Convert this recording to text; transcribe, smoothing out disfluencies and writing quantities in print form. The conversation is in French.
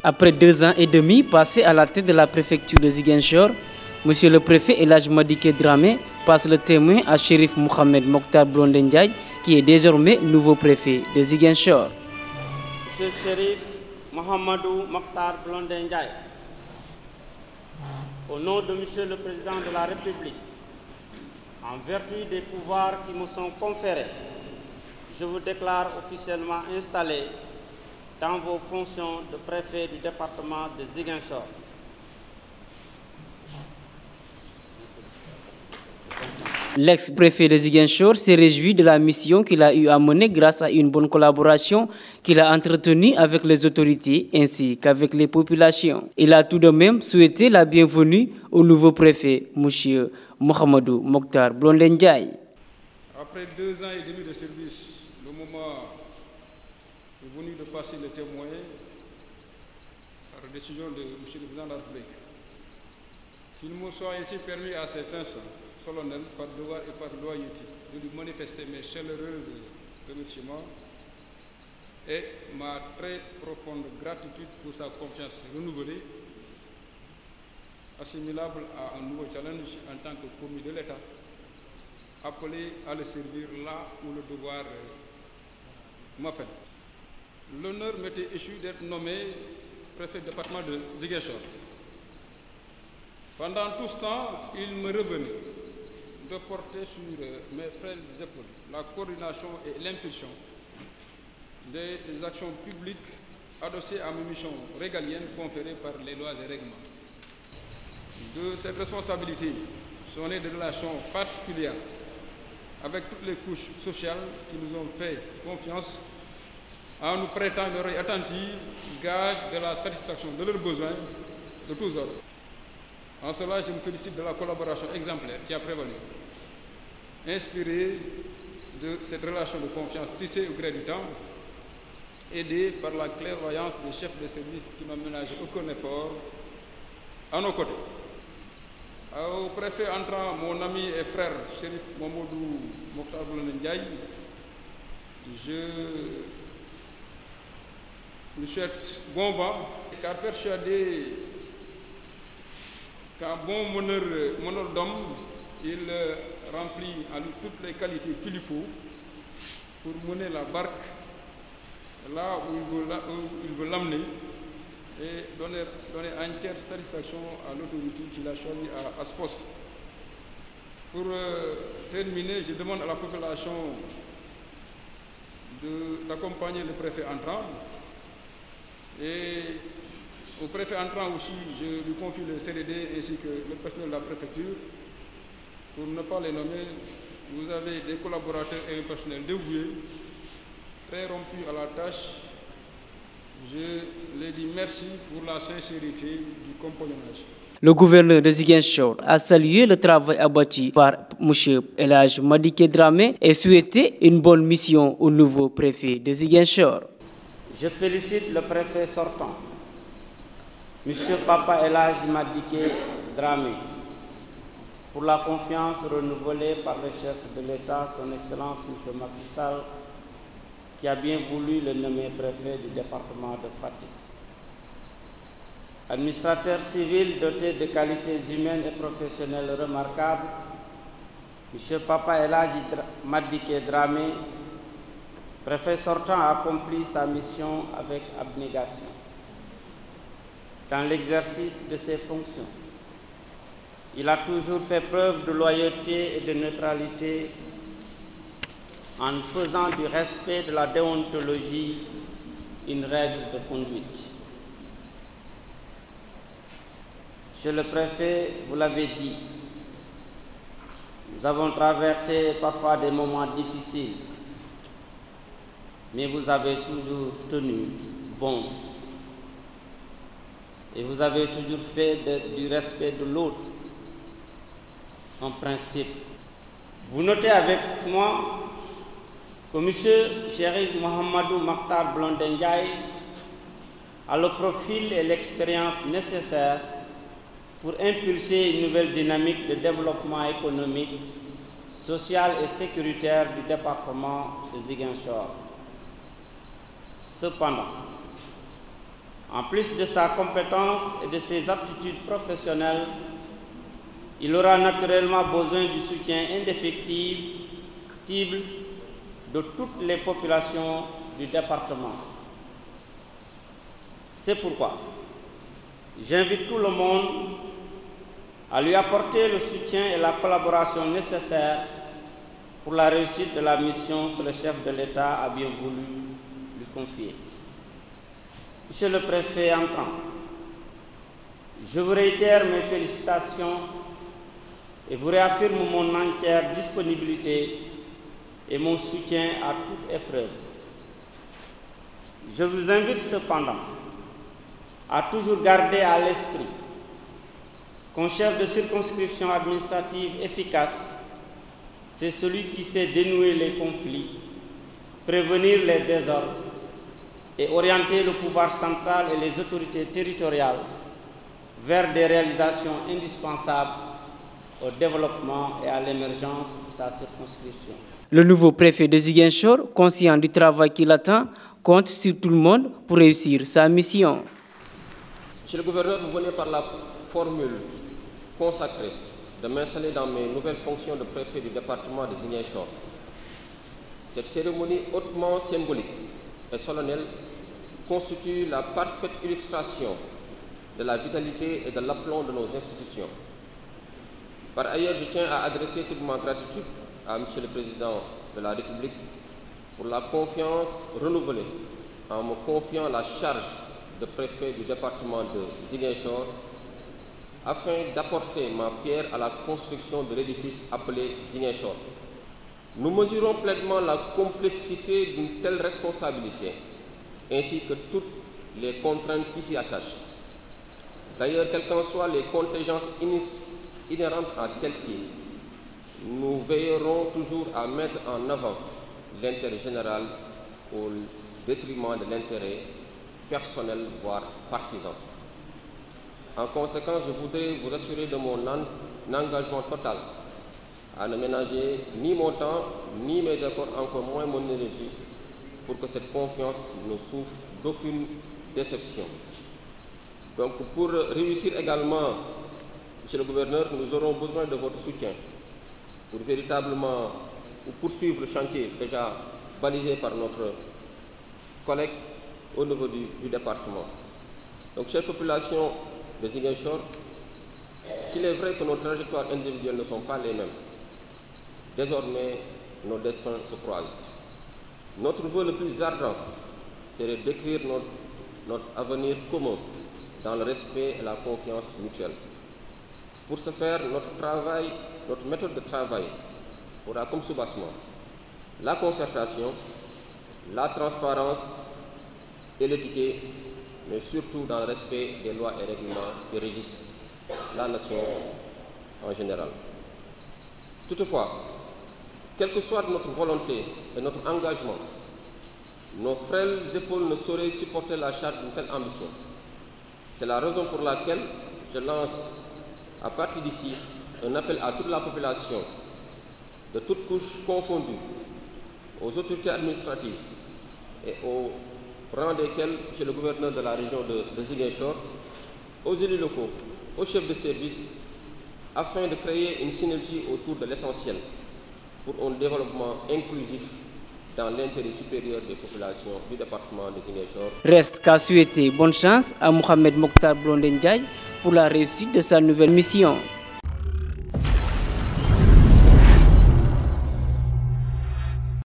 Après 2 ans et demi passés à la tête de la préfecture de Ziguinchor, Monsieur le préfet El Hadji Madické Dramé passe le témoin à Chérif Mohamed Mokhtar Blondin Ndiaye, qui est désormais nouveau préfet de Ziguinchor. Monsieur Chérif Mohamedou Mokhtar Blondin Ndiaye, au nom de Monsieur le Président de la République, en vertu des pouvoirs qui me sont conférés, je vous déclare officiellement installé dans vos fonctions de préfet du département de Ziguinchor. L'ex-préfet de Ziguinchor s'est réjoui de la mission qu'il a eu à mener grâce à une bonne collaboration qu'il a entretenue avec les autorités ainsi qu'avec les populations. Il a tout de même souhaité la bienvenue au nouveau préfet, M. Mohamedou Mokhtar Blondin Ndiaye. Après 2 ans et demi de service, le moment est venu de passer le témoin par décision de M. le Président de la République. Qu'il me soit ainsi permis à cet instant solennel, par devoir et par loyauté, de lui manifester mes chaleureux remerciements et ma très profonde gratitude pour sa confiance renouvelée, assimilable à un nouveau challenge en tant que commis de l'État, appelé à le servir là où le devoir m'appelle. L'honneur m'était échu d'être nommé préfet du département de Ziguinchor. Pendant tout ce temps, il me revenait de porter sur mes frêles épaules la coordination et l'impulsion des actions publiques adossées à mes missions régaliennes conférées par les lois et règlements. De cette responsabilité sont nées des relations particulières avec toutes les couches sociales qui nous ont fait confiance en nous prêtant une oreille attentive, gage de la satisfaction de leurs besoins de tous ordres. En cela, je me félicite de la collaboration exemplaire qui a prévalu, inspirée de cette relation de confiance tissée au gré du temps, aidée par la clairvoyance des chefs de service qui n'ont ménagé aucun effort à nos côtés. Au préfet entrant, mon ami et frère Chérif Mohamedou Mokhtar Blondin Ndiaye, je lui souhaite bon vent, car persuadé qu'un bon meneur d'homme, il remplit en lui toutes les qualités qu'il lui faut pour mener la barque là où il veut l'amener et donner entière satisfaction à l'autorité qu'il a choisie à ce poste. Pour terminer, je demande à la population d'accompagner le préfet entrant et au préfet entrant aussi, je lui confie le CDD ainsi que le personnel de la préfecture. Pour ne pas les nommer, vous avez des collaborateurs et un personnel dévoué, très rompus à la tâche. Je les dis merci pour la sincérité du compagnonnage. Le gouverneur de Ziguinchor a salué le travail abattu par M. El Hadji Madické Dramé et souhaité une bonne mission au nouveau préfet de Ziguinchor. Je félicite le préfet sortant, M. Papa El Hadji Madické Dramé, pour la confiance renouvelée par le chef de l'État, son Excellence M. Macky Sall, qui a bien voulu le nommer préfet du département de Fatick. Administrateur civil doté de qualités humaines et professionnelles remarquables, M. Papa El Hadji Madické Dramé, préfet sortant, a accompli sa mission avec abnégation. Dans l'exercice de ses fonctions, il a toujours fait preuve de loyauté et de neutralité en faisant du respect de la déontologie une règle de conduite. Monsieur le préfet, vous l'avez dit, nous avons traversé parfois des moments difficiles, mais vous avez toujours tenu bon. Et vous avez toujours fait du respect de l'autre un principe. Vous notez avec moi que M. Chérif Mohamedou Mokhtar Blondin Ndiaye a le profil et l'expérience nécessaires pour impulser une nouvelle dynamique de développement économique, social et sécuritaire du département de Ziguinchor. Cependant, En plus de sa compétence et de ses aptitudes professionnelles, il aura naturellement besoin du soutien indéfectible de toutes les populations du département. C'est pourquoi j'invite tout le monde à lui apporter le soutien et la collaboration nécessaires pour la réussite de la mission que le chef de l'État a bien voulu lui confier. Monsieur le préfet entrant, je vous réitère mes félicitations et vous réaffirme mon entière disponibilité et mon soutien à toute épreuve. Je vous invite cependant à toujours garder à l'esprit qu'un chef de circonscription administrative efficace, c'est celui qui sait dénouer les conflits, prévenir les désordres et orienter le pouvoir central et les autorités territoriales vers des réalisations indispensables au développement et à l'émergence de sa circonscription. Le nouveau préfet de Ziguinchor, conscient du travail qui l'attend, compte sur tout le monde pour réussir sa mission. Monsieur le gouverneur, vous venez par la formule consacrée de m'installer dans mes nouvelles fonctions de préfet du département de Ziguinchor. Cette cérémonie hautement symbolique et solennelle constitue la parfaite illustration de la vitalité et de l'aplomb de nos institutions. Par ailleurs, je tiens à adresser toute ma gratitude à Monsieur le Président de la République pour la confiance renouvelée en me confiant la charge de préfet du département de Ziguinchor afin d'apporter ma pierre à la construction de l'édifice appelé Ziguinchor. Nous mesurons pleinement la complexité d'une telle responsabilité ainsi que toutes les contraintes qui s'y attachent. D'ailleurs, quelles qu'en soient les contingences inhérentes à celle-ci, nous veillerons toujours à mettre en avant l'intérêt général au détriment de l'intérêt personnel, voire partisan. En conséquence, je voudrais vous assurer de mon engagement total à ne ménager ni mon temps, ni mes efforts, encore moins mon énergie, pour que cette confiance ne souffre d'aucune déception. Donc, pour réussir également, Monsieur le gouverneur, nous aurons besoin de votre soutien pour véritablement poursuivre le chantier déjà balisé par notre collègue au niveau du département. Donc, chère population de Ziguinchor, s'il est vrai que nos trajectoires individuelles ne sont pas les mêmes, désormais nos destins se croisent. Notre vœu le plus ardent serait d'écrire notre avenir commun dans le respect et la confiance mutuelle. Pour ce faire, notre méthode de travail aura comme soubassement la concertation, la transparence et l'équité, mais surtout dans le respect des lois et règlements qui régissent la nation en général. Toutefois, quelle que soit notre volonté et notre engagement, nos frêles épaules ne sauraient supporter la charge d'une telle ambition. C'est la raison pour laquelle je lance à partir d'ici un appel à toute la population, de toutes couches confondues, aux autorités administratives et au rang desquels Monsieur le gouverneur de la région de Ziguinchor, aux élus locaux, aux chefs de service, afin de créer une synergie autour de l'essentiel pour un développement inclusif dans l'intérêt supérieur des populations du département de Ziguinchor. Reste qu'à souhaiter bonne chance à Mohamed Mokhtar Blondin Ndiaye pour la réussite de sa nouvelle mission.